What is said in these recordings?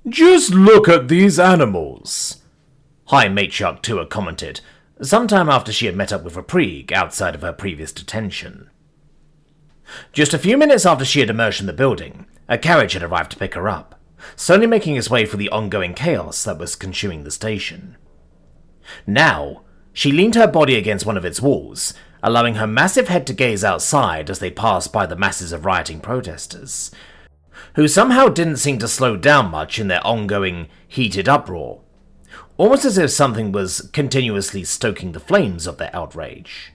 Just look at these animals, High Matriarch Tua commented, sometime after she had met up with Reprigue outside of her previous detention. Just a few minutes after she had emerged from the building, a carriage had arrived to pick her up, slowly making its way through the ongoing chaos that was consuming the station. Now, she leaned her body against one of its walls, allowing her massive head to gaze outside as they passed by the masses of rioting protesters, who somehow didn't seem to slow down much in their ongoing, heated uproar, almost as if something was continuously stoking the flames of their outrage.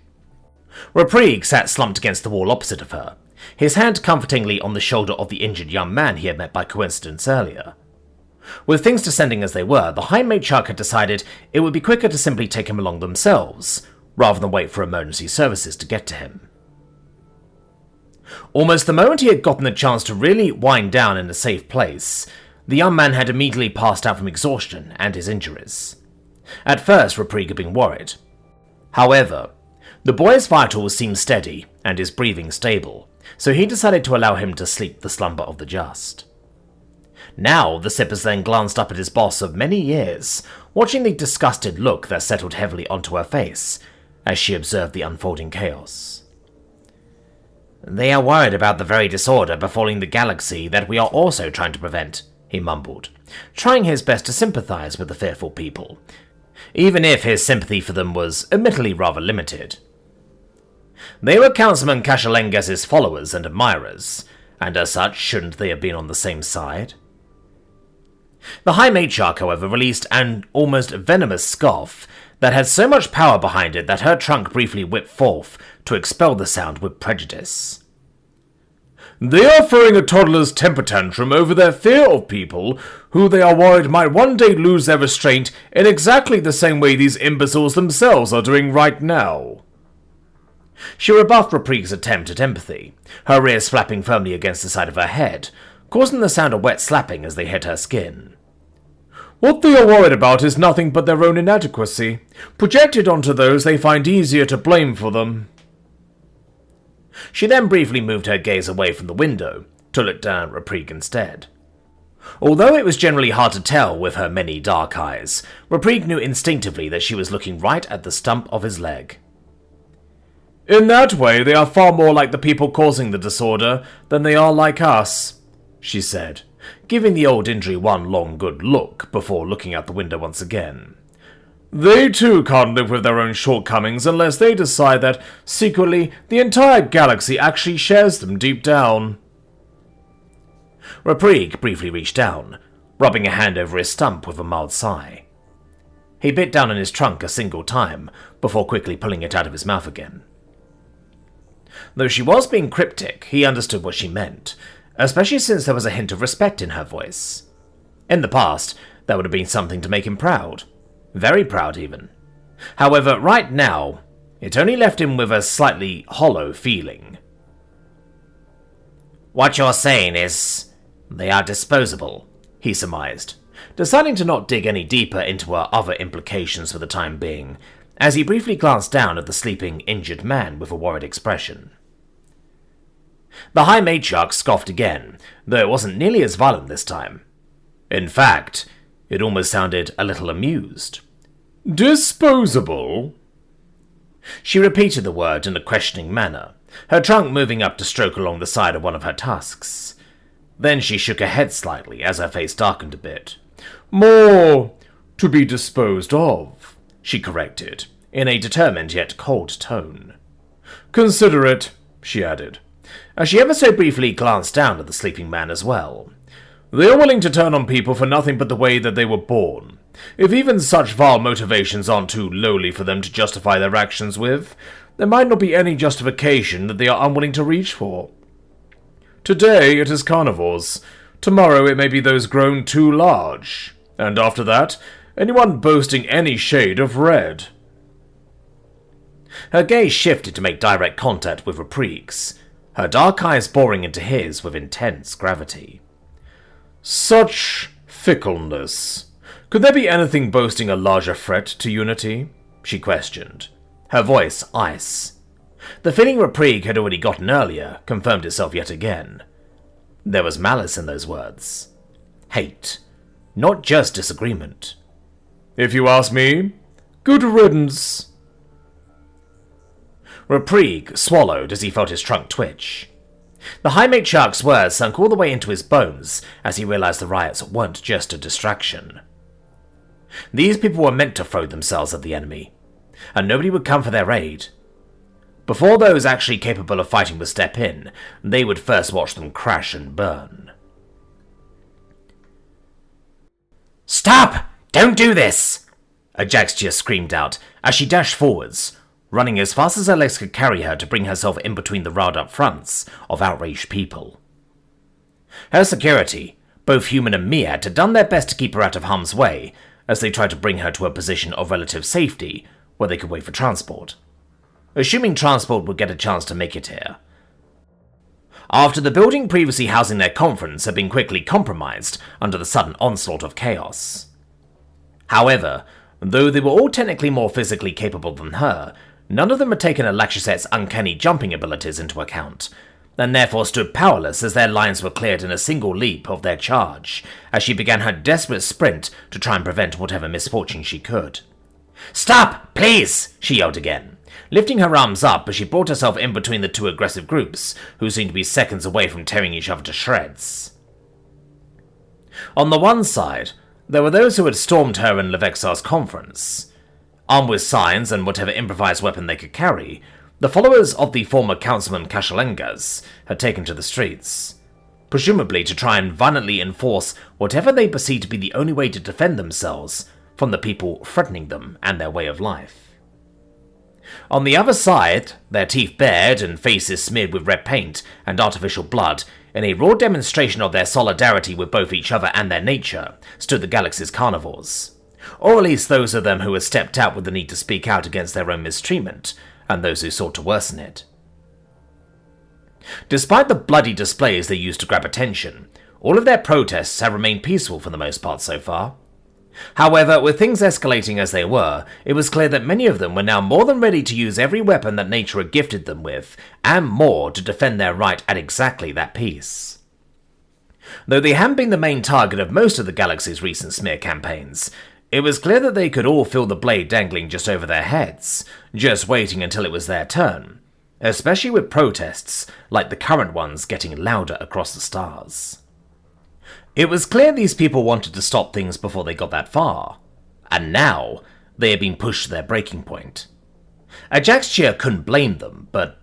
Reprigue sat slumped against the wall opposite of her, his hand comfortingly on the shoulder of the injured young man he had met by coincidence earlier. With things descending as they were, the High Matriarch had decided it would be quicker to simply take him along themselves, rather than wait for emergency services to get to him. Almost the moment he had gotten the chance to really wind down in a safe place, the young man had immediately passed out from exhaustion and his injuries. At first, Reprigue had been worried. However, the boy's vitals seemed steady and his breathing stable, so he decided to allow him to sleep the slumber of the just. Now, the Sippers then glanced up at his boss of many years, watching the disgusted look that settled heavily onto her face as she observed the unfolding chaos. "They are worried about the very disorder befalling the galaxy that we are also trying to prevent," he mumbled, trying his best to sympathize with the fearful people, even if his sympathy for them was admittedly rather limited. They were Councilman Kashalengas' followers and admirers, and as such, shouldn't they have been on the same side? The High Matriarch, however, released an almost venomous scoff that had so much power behind it that her trunk briefly whipped forth to expel the sound with prejudice. "They are throwing a toddler's temper tantrum over their fear of people who they are worried might one day lose their restraint in exactly the same way these imbeciles themselves are doing right now." She rebuffed Reprique's attempt at empathy, her ears flapping firmly against the side of her head, causing the sound of wet slapping as they hit her skin. "What they are worried about is nothing but their own inadequacy, projected onto those they find easier to blame for them." She then briefly moved her gaze away from the window, to look down at Reprigue instead. Although it was generally hard to tell with her many dark eyes, Reprigue knew instinctively that she was looking right at the stump of his leg. "In that way, they are far more like the people causing the disorder than they are like us," she said, giving the old injury one long good look before looking out the window once again. "They too can't live with their own shortcomings unless they decide that, secretly, the entire galaxy actually shares them deep down." Reprigue briefly reached down, rubbing a hand over his stump with a mild sigh. He bit down on his trunk a single time, before quickly pulling it out of his mouth again. Though she was being cryptic, he understood what she meant, especially since there was a hint of respect in her voice. In the past, that would have been something to make him proud. Very proud, even. However, right now, it only left him with a slightly hollow feeling. "What you're saying is, they are disposable," he surmised, deciding to not dig any deeper into her other implications for the time being, as he briefly glanced down at the sleeping, injured man with a worried expression. The High Matriarch scoffed again, though it wasn't nearly as violent this time. In fact, it almost sounded a little amused. "Disposable?" She repeated the word in a questioning manner, her trunk moving up to stroke along the side of one of her tusks. Then she shook her head slightly as her face darkened a bit. "More to be disposed of," she corrected, in a determined yet cold tone. "Consider it," she added, as she ever so briefly glanced down at the sleeping man as well. "They are willing to turn on people for nothing but the way that they were born. If even such vile motivations aren't too lowly for them to justify their actions with, there might not be any justification that they are unwilling to reach for. Today it is carnivores, tomorrow it may be those grown too large, and after that, anyone boasting any shade of red." Her gaze shifted to make direct contact with Reprique's, her dark eyes boring into his with intense gravity. "Such fickleness. Could there be anything boasting a larger threat to unity?" she questioned, her voice ice. The feeling Reprigue had already gotten earlier confirmed itself yet again. There was malice in those words. Hate. not just disagreement. "If you ask me, good riddance." Reprig swallowed as he felt his trunk twitch. The High Matriarch's words sunk all the way into his bones as he realized the riots weren't just a distraction. These people were meant to throw themselves at the enemy, and nobody would come for their aid. Before those actually capable of fighting would step in, they would first watch them crash and burn. "Stop! Don't do this!" Ajaxia screamed out as she dashed forwards, running as fast as her legs could carry her to bring herself in between the riled-up fronts of outraged people. Her security, both human and Miat, had done their best to keep her out of harm's way as they tried to bring her to a position of relative safety where they could wait for transport, assuming transport would get a chance to make it here. After the building previously housing their conference had been quickly compromised under the sudden onslaught of chaos. However, though they were all technically more physically capable than her, none of them had taken Ajaxia's uncanny jumping abilities into account, and therefore stood powerless as their lines were cleared in a single leap of their charge, as she began her desperate sprint to try and prevent whatever misfortune she could. "Stop, please!" she yelled again, lifting her arms up as she brought herself in between the two aggressive groups, who seemed to be seconds away from tearing each other to shreds. On the one side, there were those who had stormed her and Levexar's conference. Armed with signs and whatever improvised weapon they could carry, the followers of the former Councilman Kashalengas had taken to the streets, presumably to try and violently enforce whatever they perceived to be the only way to defend themselves from the people threatening them and their way of life. On the other side, their teeth bared and faces smeared with red paint and artificial blood, in a raw demonstration of their solidarity with both each other and their nature, stood the galaxy's carnivores, or at least those of them who had stepped out with the need to speak out against their own mistreatment, and those who sought to worsen it. Despite the bloody displays they used to grab attention, all of their protests have remained peaceful for the most part so far. However, with things escalating as they were, it was clear that many of them were now more than ready to use every weapon that nature had gifted them with, and more, to defend their right at exactly that peace. Though they hadn't been the main target of most of the galaxy's recent smear campaigns, it was clear that they could all feel the blade dangling just over their heads, just waiting until it was their turn, especially with protests like the current ones getting louder across the stars. It was clear these people wanted to stop things before they got that far, and now they had been pushed to their breaking point. Ajaxia couldn't blame them, but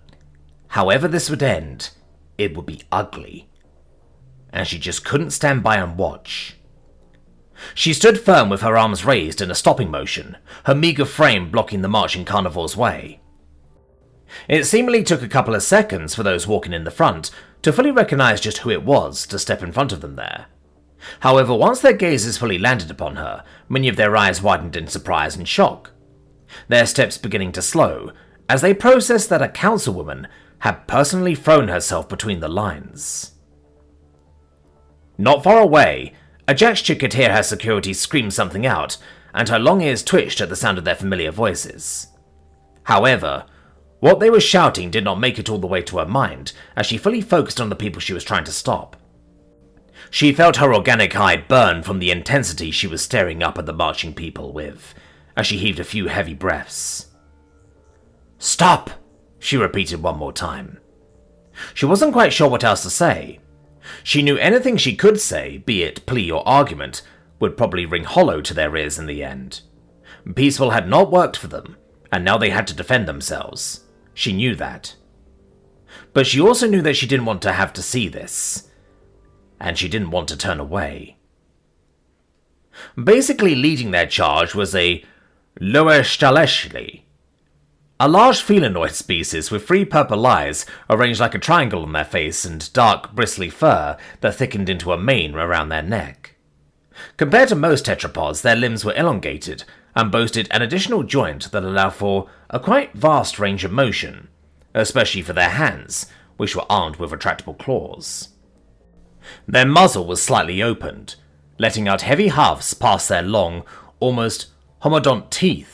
however this would end, it would be ugly, and she just couldn't stand by and watch. She stood firm with her arms raised in a stopping motion, her meager frame blocking the marching carnivore's way. It seemingly took a couple of seconds for those walking in the front to fully recognize just who it was to step in front of them there. However, once their gazes fully landed upon her, many of their eyes widened in surprise and shock, their steps beginning to slow, as they processed that a councilwoman had personally thrown herself between the lines. Not far away, Ajaxia could hear her security scream something out, and her long ears twitched at the sound of their familiar voices. However, what they were shouting did not make it all the way to her mind, as she fully focused on the people she was trying to stop. She felt her organic hide burn from the intensity she was staring up at the marching people with, as she heaved a few heavy breaths. "Stop!" she repeated one more time. She wasn't quite sure what else to say. She knew anything she could say, be it plea or argument, would probably ring hollow to their ears in the end. Peaceful had not worked for them, and now they had to defend themselves. She knew that. But she also knew that she didn't want to have to see this, and she didn't want to turn away. Basically leading their charge was a Loeshtaleshli, a large felinoid species with 3 purple eyes arranged like a triangle on their face and dark, bristly fur that thickened into a mane around their neck. Compared to most tetrapods, their limbs were elongated and boasted an additional joint that allowed for a quite vast range of motion, especially for their hands, which were armed with retractable claws. Their muzzle was slightly opened, letting out heavy huffs past their long, almost homodont teeth,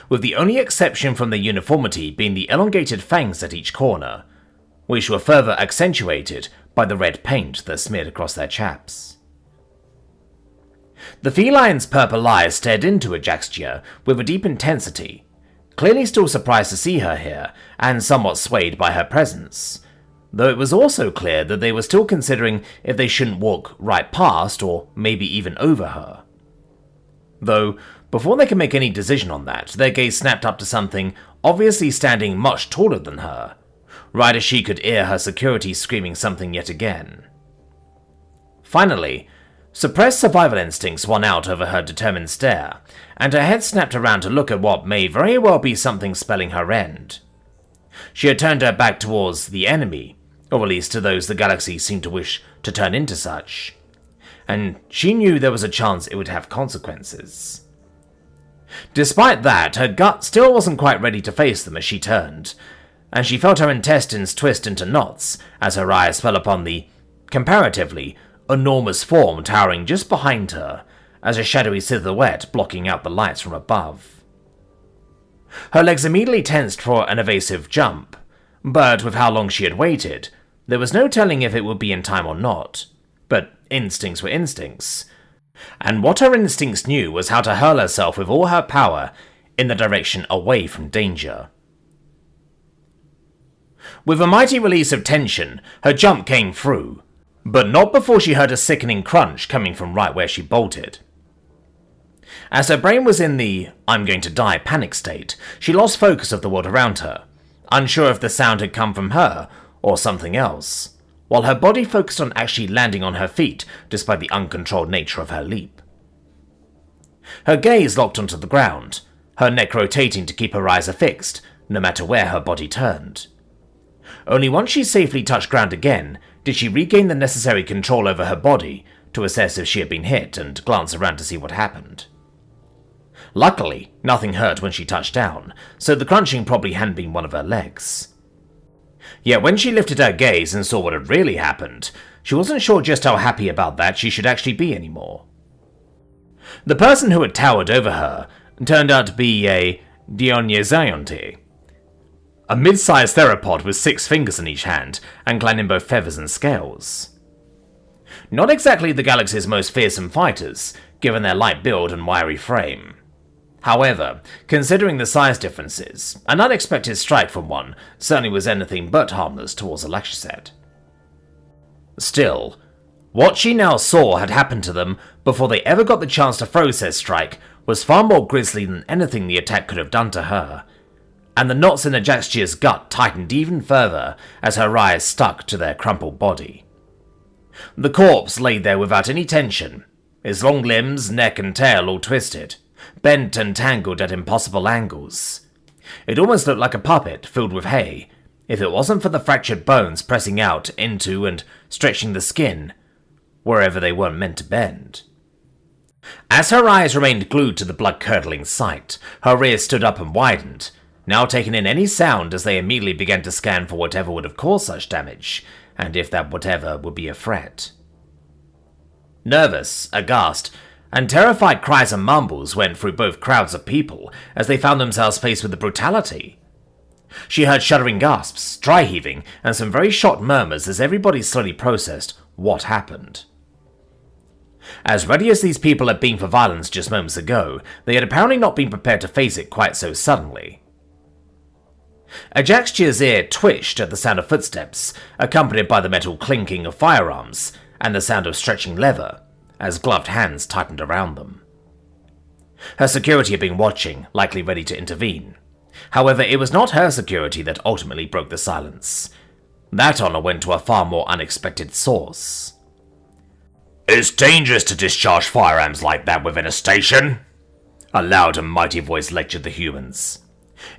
with the only exception from their uniformity being the elongated fangs at each corner, which were further accentuated by the red paint that smeared across their chaps. The feline's purple eyes stared into Ajaxia with a deep intensity, clearly still surprised to see her here, and somewhat swayed by her presence, though it was also clear that they were still considering if they shouldn't walk right past or maybe even over her. Though, before they could make any decision on that, their gaze snapped up to something obviously standing much taller than her, right as she could hear her security screaming something yet again. Finally, suppressed survival instincts won out over her determined stare, and her head snapped around to look at what may very well be something spelling her end. She had turned her back towards the enemy, or at least to those the galaxy seemed to wish to turn into such, and she knew there was a chance it would have consequences. Despite that, her gut still wasn't quite ready to face them as she turned, and she felt her intestines twist into knots as her eyes fell upon the, comparatively, enormous form towering just behind her, as a shadowy silhouette blocking out the lights from above. Her legs immediately tensed for an evasive jump, but with how long she had waited, there was no telling if it would be in time or not. But instincts were instincts, and what her instincts knew was how to hurl herself with all her power in the direction away from danger. With a mighty release of tension, her jump came through, but not before she heard a sickening crunch coming from right where she bolted. As her brain was in the "I'm going to die" panic state, she lost focus of the world around her, unsure if the sound had come from her or something else, while her body focused on actually landing on her feet despite the uncontrolled nature of her leap. Her gaze locked onto the ground, her neck rotating to keep her eyes affixed, no matter where her body turned. Only once she safely touched ground again did she regain the necessary control over her body to assess if she had been hit and glance around to see what happened. Luckily, nothing hurt when she touched down, so the crunching probably hadn't been one of her legs. Yet when she lifted her gaze and saw what had really happened, she wasn't sure just how happy about that she should actually be anymore. The person who had towered over her turned out to be a Dionysiante, a mid-sized theropod with 6 fingers in each hand and clad in both feathers and scales. Not exactly the galaxy's most fearsome fighters, given their light build and wiry frame. However, considering the size differences, an unexpected strike from one certainly was anything but harmless towards Ajaxia. Still, what she now saw had happened to them before they ever got the chance to throw said strike was far more grisly than anything the attack could have done to her, and the knots in Ajaxia's gut tightened even further as her eyes stuck to their crumpled body. The corpse lay there without any tension, his long limbs, neck and tail all twisted, bent and tangled at impossible angles. It almost looked like a puppet filled with hay, if it wasn't for the fractured bones pressing out into and stretching the skin wherever they weren't meant to bend. As her eyes remained glued to the blood-curdling sight, her ears stood up and widened, now taking in any sound as they immediately began to scan for whatever would have caused such damage, and if that whatever would be a threat. Nervous, aghast, and terrified cries and mumbles went through both crowds of people as they found themselves faced with the brutality. She heard shuddering gasps, dry heaving, and some very shocked murmurs as everybody slowly processed what happened. As ready as these people had been for violence just moments ago, they had apparently not been prepared to face it quite so suddenly. Ajaxia's ear twitched at the sound of footsteps, accompanied by the metal clinking of firearms and the sound of stretching leather, as gloved hands tightened around them. Her security had been watching, likely ready to intervene. However, it was not her security that ultimately broke the silence. That honor went to a far more unexpected source. "It's dangerous to discharge firearms like that within a station," a loud and mighty voice lectured the humans.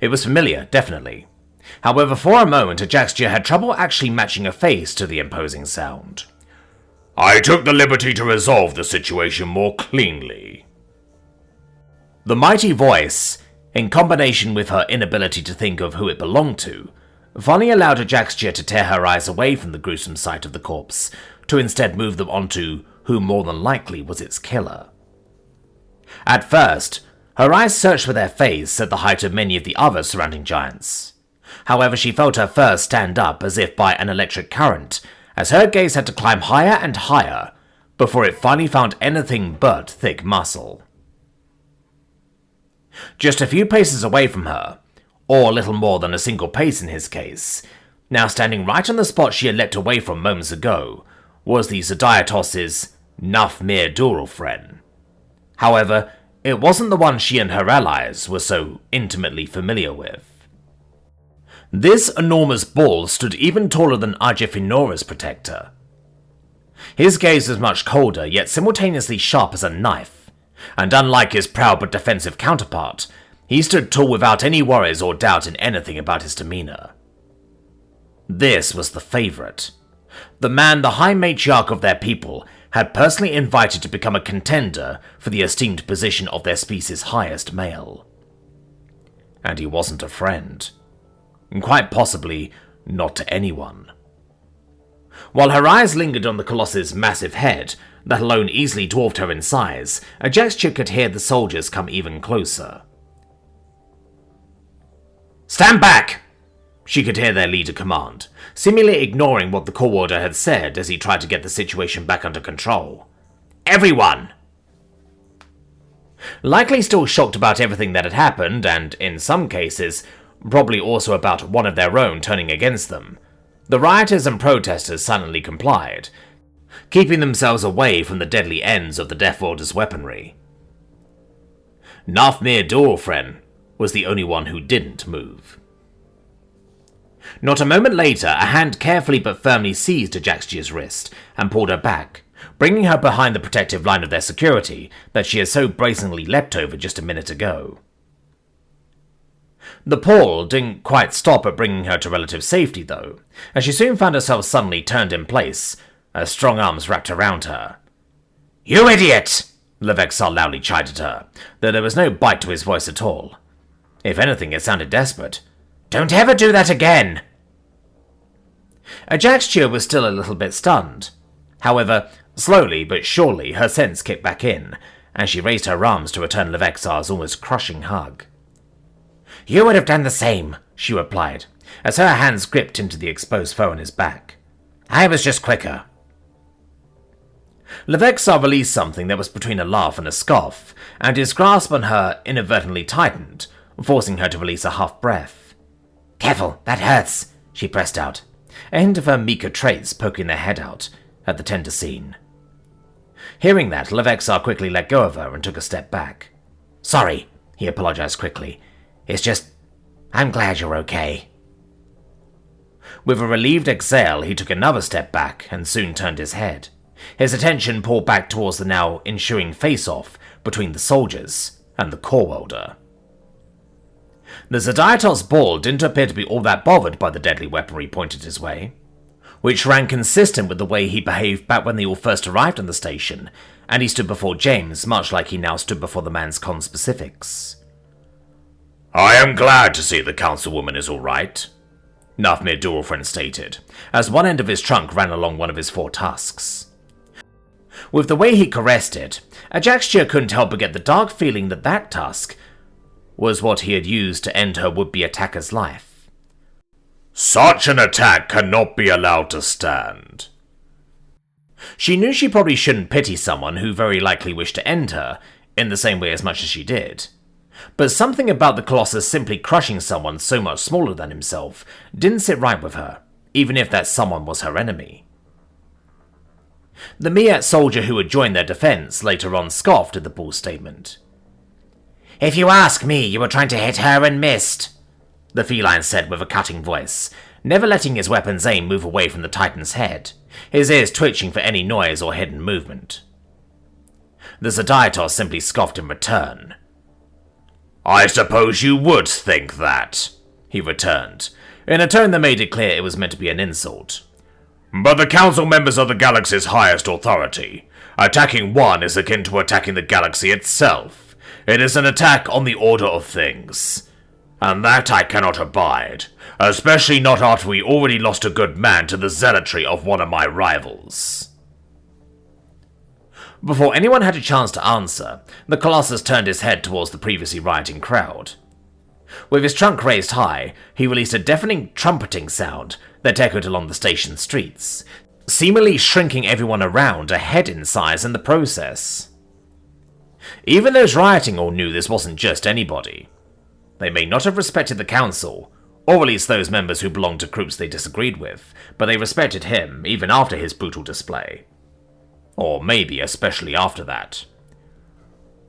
It was familiar, definitely. However, for a moment, Ajaxia had trouble actually matching a face to the imposing sound. "I took the liberty to resolve the situation more cleanly." The mighty voice, in combination with her inability to think of who it belonged to, finally allowed Ajaxia to tear her eyes away from the gruesome sight of the corpse, to instead move them onto who more than likely was its killer. At first, her eyes searched for their face at the height of many of the other surrounding giants. However, she felt her fur stand up as if by an electric current, as her gaze had to climb higher and higher, before it finally found anything but thick muscle. Just a few paces away from her, or little more than a single pace in his case, now standing right on the spot she had leapt away from moments ago, was the Zodiatos's Nafmir Duralfren. However, it wasn't the one she and her allies were so intimately familiar with. This enormous bull stood even taller than Ajifinora's protector. His gaze was much colder, yet simultaneously sharp as a knife, and unlike his proud but defensive counterpart, he stood tall without any worries or doubt in anything about his demeanor. This was the favorite, the man the High Matriarch of their people had personally invited to become a contender for the esteemed position of their species' highest male. And he wasn't a friend. Quite possibly not to anyone. While her eyes lingered on the Colossus' massive head, that alone easily dwarfed her in size, Ajaxia could hear the soldiers come even closer. "Stand back!" she could hear their leader command, seemingly ignoring what the core warder had said as he tried to get the situation back under control. "Everyone!" Likely still shocked about everything that had happened, and in some cases, probably also about one of their own turning against them, the rioters and protesters silently complied, keeping themselves away from the deadly ends of the Deathworlder's weaponry. Nafmir Duralfren was the only one who didn't move. Not a moment later, a hand carefully but firmly seized Ajaxia's wrist and pulled her back, bringing her behind the protective line of their security that she had so brazenly leapt over just a minute ago. The pull didn't quite stop at bringing her to relative safety, though, as she soon found herself suddenly turned in place, as strong arms wrapped around her. "You idiot!" Levexar loudly chided her, though there was no bite to his voice at all. If anything, it sounded desperate. "Don't ever do that again!" Ajaxia was still a little bit stunned. However, slowly but surely her sense kicked back in, and she raised her arms to return Levexar's almost crushing hug. "You would have done the same," she replied, as her hands gripped into the exposed foe on his back. "I was just quicker." Levexar released something that was between a laugh and a scoff, and his grasp on her inadvertently tightened, forcing her to release a half breath. "Careful, that hurts," she pressed out, a hint of her meeker traits poking their head out at the tender scene. Hearing that, Levexar quickly let go of her and took a step back. "Sorry," he apologized quickly. "It's just, I'm glad you're okay." With a relieved exhale, he took another step back and soon turned his head, his attention pulled back towards the now ensuing face-off between the soldiers and the core welder. The Zodiatos bull didn't appear to be all that bothered by the deadly weaponry pointed his way, which ran consistent with the way he behaved back when they all first arrived on the station, and he stood before James much like he now stood before the man's conspecifics. "I am glad to see the councilwoman is all right," Nafmir Duralfren stated, as one end of his trunk ran along one of his 4 tusks. With the way he caressed it, Ajaxia couldn't help but get the dark feeling that that tusk was what he had used to end her would-be attacker's life. "Such an attack cannot be allowed to stand." She knew she probably shouldn't pity someone who very likely wished to end her, in the same way as much as she did. But something about the Colossus simply crushing someone so much smaller than himself didn't sit right with her, even if that someone was her enemy. The Miat soldier who had joined their defense later on scoffed at the bull's statement. "If you ask me, you were trying to hit her and missed," the feline said with a cutting voice, never letting his weapon's aim move away from the Titan's head, his ears twitching for any noise or hidden movement. The Zodiatos simply scoffed in return. "I suppose you would think that," he returned, in a tone that made it clear it was meant to be an insult. "But the council members are the galaxy's highest authority. Attacking one is akin to attacking the galaxy itself. It is an attack on the order of things. And that I cannot abide, especially not after we already lost a good man to the zealotry of one of my rivals." Before anyone had a chance to answer, the Colossus turned his head towards the previously rioting crowd. With his trunk raised high, he released a deafening trumpeting sound that echoed along the station streets, seemingly shrinking everyone around a head in size in the process. Even those rioting all knew this wasn't just anybody. They may not have respected the council, or at least those members who belonged to groups they disagreed with, but they respected him even after his brutal display. Or maybe especially after that.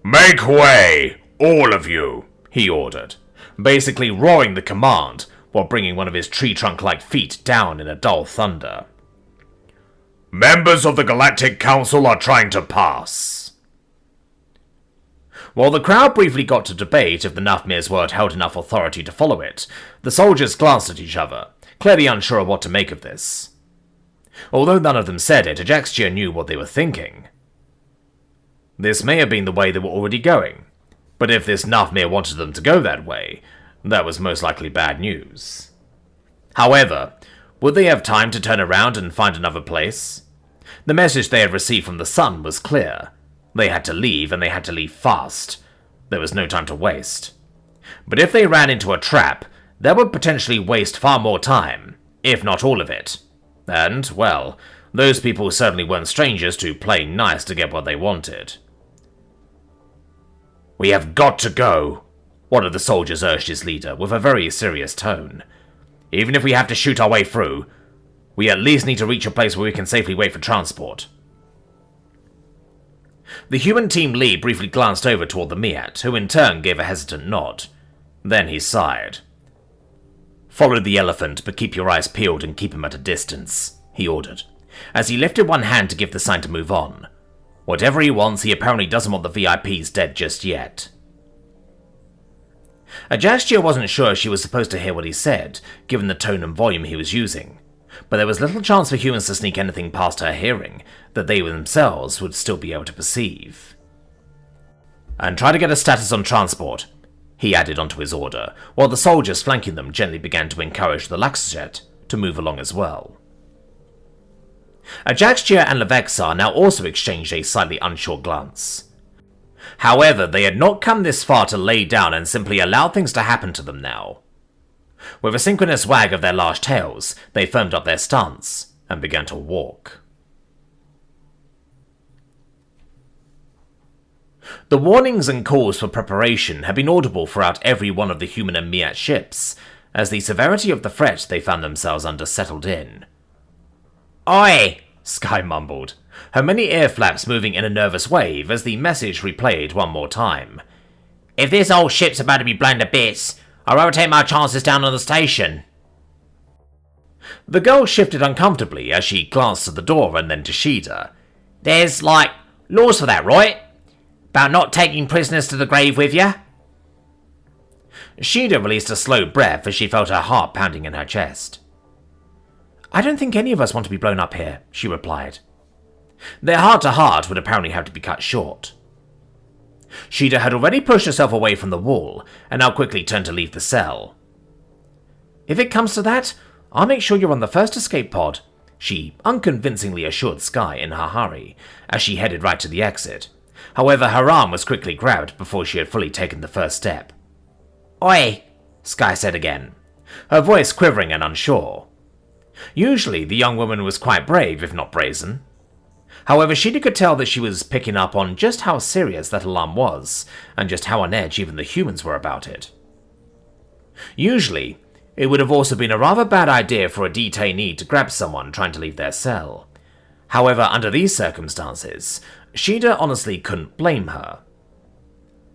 "Make way, all of you," he ordered, basically roaring the command while bringing one of his tree trunk-like feet down in a dull thunder. "Members of the Galactic Council are trying to pass." While the crowd briefly got to debate if the Nafmir's word held enough authority to follow it, the soldiers glanced at each other, clearly unsure of what to make of this. Although none of them said it, Ajaxia knew what they were thinking. This may have been the way they were already going, but if this Nafmir wanted them to go that way, that was most likely bad news. However, would they have time to turn around and find another place? The message they had received from the sun was clear. They had to leave, and they had to leave fast. There was no time to waste. But if they ran into a trap, that would potentially waste far more time, if not all of it. And, well, those people certainly weren't strangers to playing nice to get what they wanted. "We have got to go," one of the soldiers urged his leader, with a very serious tone. "Even if we have to shoot our way through, we at least need to reach a place where we can safely wait for transport." The human team lead briefly glanced over toward the Miat, who in turn gave a hesitant nod. Then he sighed. "Follow the elephant, but keep your eyes peeled and keep him at a distance," he ordered, as he lifted one hand to give the sign to move on. Whatever he wants, he apparently doesn't want the VIPs dead just yet. Ajaxia wasn't sure she was supposed to hear what he said, given the tone and volume he was using, but there was little chance for humans to sneak anything past her hearing that they themselves would still be able to perceive. "And try to get a status on transport," he added onto his order, while the soldiers flanking them gently began to encourage the Laxjet to move along as well. Ajaxia and Levexar now also exchanged a slightly unsure glance. However, they had not come this far to lay down and simply allow things to happen to them now. With a synchronous wag of their large tails, they firmed up their stance and began to walk. The warnings and calls for preparation had been audible throughout every one of the human and Miat ships, as the severity of the threat they found themselves under settled in. "Oi!" Sky mumbled, her many ear flaps moving in a nervous wave as the message replayed one more time. "If this old ship's about to be blown to bits, I'd rather take my chances down on the station." The girl shifted uncomfortably as she glanced at the door and then to Shida. "There's, laws for that, right? About not taking prisoners to the grave with ya?" Shida released a slow breath as she felt her heart pounding in her chest. "I don't think any of us want to be blown up here," she replied. Their heart-to-heart would apparently have to be cut short. Shida had already pushed herself away from the wall, and now quickly turned to leave the cell. "If it comes to that, I'll make sure you're on the first escape pod," she unconvincingly assured Sky in her hurry, as she headed right to the exit. However, her arm was quickly grabbed before she had fully taken the first step. "Oi!" Sky said again, her voice quivering and unsure. Usually, the young woman was quite brave, if not brazen. However, Shida could tell that she was picking up on just how serious that alarm was, and just how on edge even the humans were about it. Usually, it would have also been a rather bad idea for a detainee to grab someone trying to leave their cell. However, under these circumstances, Shida honestly couldn't blame her.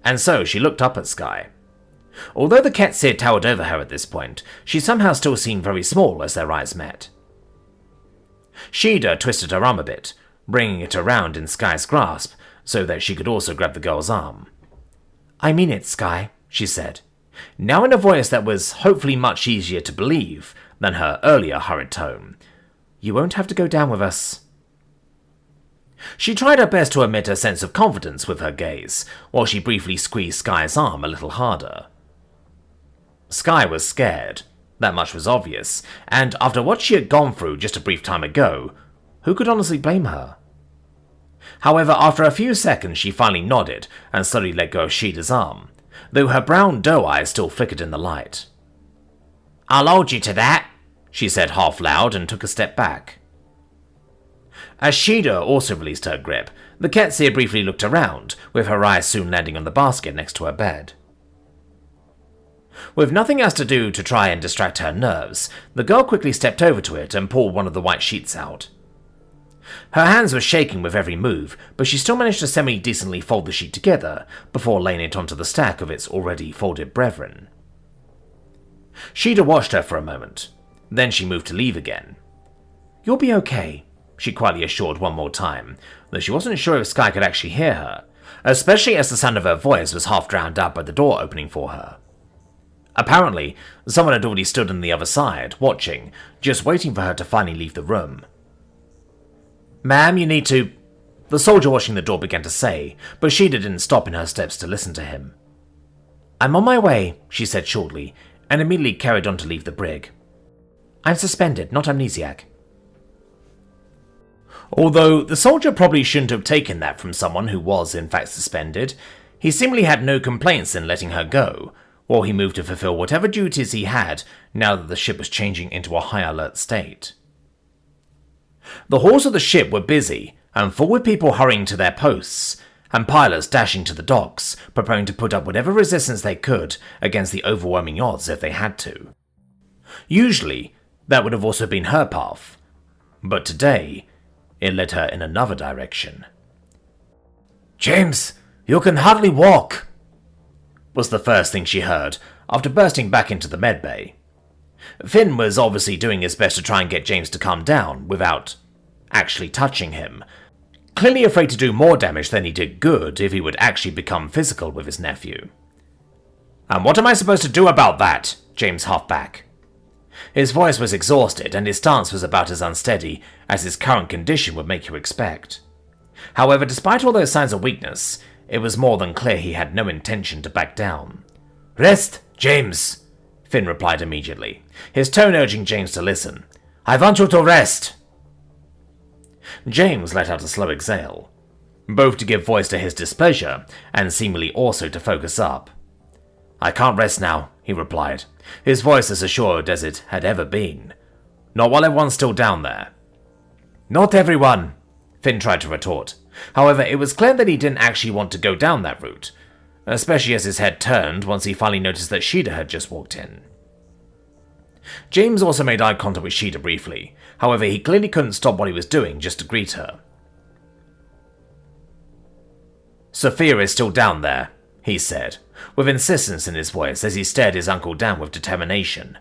And so she looked up at Sky. Although the Quetzir towered over her at this point, she somehow still seemed very small as their eyes met. Shida twisted her arm a bit, bringing it around in Sky's grasp so that she could also grab the girl's arm. "I mean it, Sky," she said, now in a voice that was hopefully much easier to believe than her earlier hurried tone. "You won't have to go down with us." She tried her best to emit a sense of confidence with her gaze, while she briefly squeezed Sky's arm a little harder. Sky was scared, that much was obvious, and after what she had gone through just a brief time ago, who could honestly blame her? However, after a few seconds she finally nodded and slowly let go of Shida's arm, though her brown doe eyes still flickered in the light. "I'll hold you to that," she said half loud and took a step back. As Shida also released her grip, the Ketsia briefly looked around, with her eyes soon landing on the basket next to her bed. With nothing else to do to try and distract her nerves, the girl quickly stepped over to it and pulled one of the white sheets out. Her hands were shaking with every move, but she still managed to semi-decently fold the sheet together before laying it onto the stack of its already folded brethren. Shida watched her for a moment. Then she moved to leave again. "You'll be okay," she quietly assured one more time, though she wasn't sure if Sky could actually hear her, especially as the sound of her voice was half drowned out by the door opening for her. Apparently, someone had already stood on the other side, watching, just waiting for her to finally leave the room. "Ma'am, you need to..." the soldier watching the door began to say, but Shida didn't stop in her steps to listen to him. "I'm on my way," she said shortly, and immediately carried on to leave the brig. "I'm suspended, not amnesiac." Although the soldier probably shouldn't have taken that from someone who was in fact suspended, he seemingly had no complaints in letting her go, while he moved to fulfill whatever duties he had now that the ship was changing into a high alert state. The halls of the ship were busy and full with people hurrying to their posts, and pilots dashing to the docks, preparing to put up whatever resistance they could against the overwhelming odds if they had to. Usually, that would have also been her path, but today, it led her in another direction. "James, you can hardly walk," was the first thing she heard after bursting back into the medbay. Finn was obviously doing his best to try and get James to calm down without actually touching him, clearly afraid to do more damage than he did good if he would actually become physical with his nephew. "And what am I supposed to do about that?" James huffed back. His voice was exhausted and his stance was about as unsteady as his current condition would make you expect. However, despite all those signs of weakness, it was more than clear he had no intention to back down. "Rest, James," Finn replied immediately, his tone urging James to listen. "I want you to rest." James let out a slow exhale, both to give voice to his displeasure and seemingly also to focus up. "I can't rest now," he replied, his voice as assured as it had ever been. "Not while everyone's still down there." "Not everyone," Finn tried to retort. However, it was clear that he didn't actually want to go down that route, especially as his head turned once he finally noticed that Shida had just walked in. James also made eye contact with Shida briefly, however he clearly couldn't stop what he was doing just to greet her. "Sophia is still down there," he said, with insistence in his voice as he stared his uncle down with determination.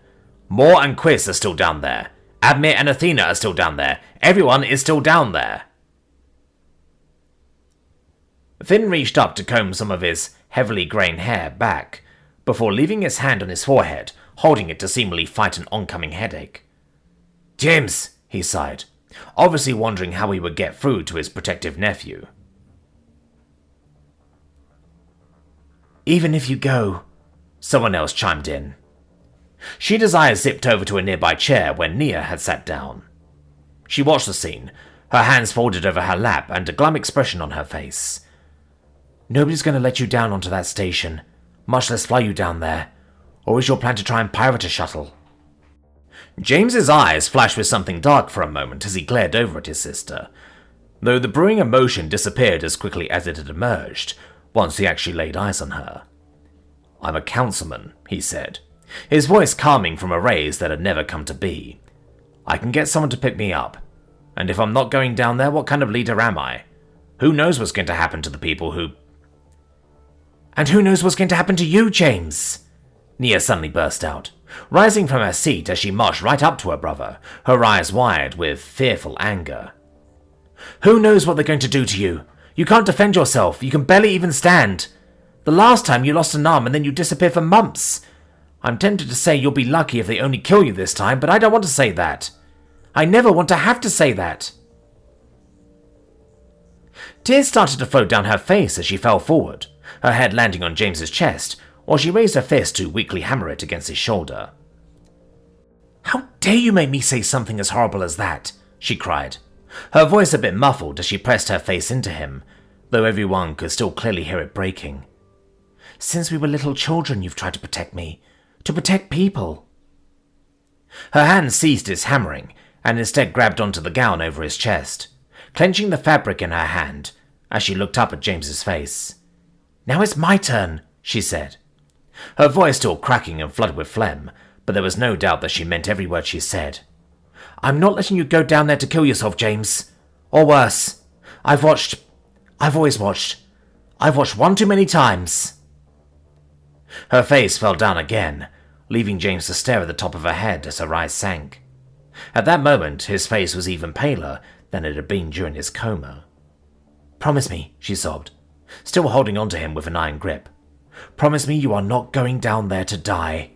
"Moore and Quiz are still down there. Admir and Athena are still down there. Everyone is still down there." Finn reached up to comb some of his heavily greying hair back, before leaving his hand on his forehead, holding it to seemingly fight an oncoming headache. "James," he sighed, obviously wondering how he would get through to his protective nephew. "Even if you go," someone else chimed in. Shida's eyes zipped over to a nearby chair where Nia had sat down. She watched the scene, her hands folded over her lap and a glum expression on her face. "Nobody's going to let you down onto that station, much less fly you down there. Or is your plan to try and pirate a shuttle?" James's eyes flashed with something dark for a moment as he glared over at his sister, though the brewing emotion disappeared as quickly as it had emerged once he actually laid eyes on her. "I'm a councilman," he said, his voice calming from a raise that had never come to be. "I can get someone to pick me up, and if I'm not going down there, what kind of leader am I? Who knows what's going to happen to the people who..." "And who knows what's going to happen to you, James?" Nia suddenly burst out, rising from her seat as she marched right up to her brother, her eyes wide with fearful anger. "Who knows what they're going to do to you? You can't defend yourself, you can barely even stand. The last time you lost an arm and then you disappeared for months. I'm tempted to say you'll be lucky if they only kill you this time, but I don't want to say that. I never want to have to say that." Tears started to flow down her face as she fell forward, her head landing on James's chest, while she raised her fist to weakly hammer it against his shoulder. "How dare you make me say something as horrible as that?" she cried, her voice a bit muffled as she pressed her face into him, though everyone could still clearly hear it breaking. "Since we were little children, you've tried to protect me. To protect people." Her hand ceased its hammering, and instead grabbed onto the gown over his chest, clenching the fabric in her hand as she looked up at James's face. "Now it's my turn," she said. Her voice still cracking and flooded with phlegm, but there was no doubt that she meant every word she said. "I'm not letting you go down there to kill yourself, James. Or worse. I've watched one too many times." Her face fell down again, leaving James to stare at the top of her head as her eyes sank. At that moment, his face was even paler than it had been during his coma. "Promise me," she sobbed, still holding on to him with an iron grip. "Promise me you are not going down there to die."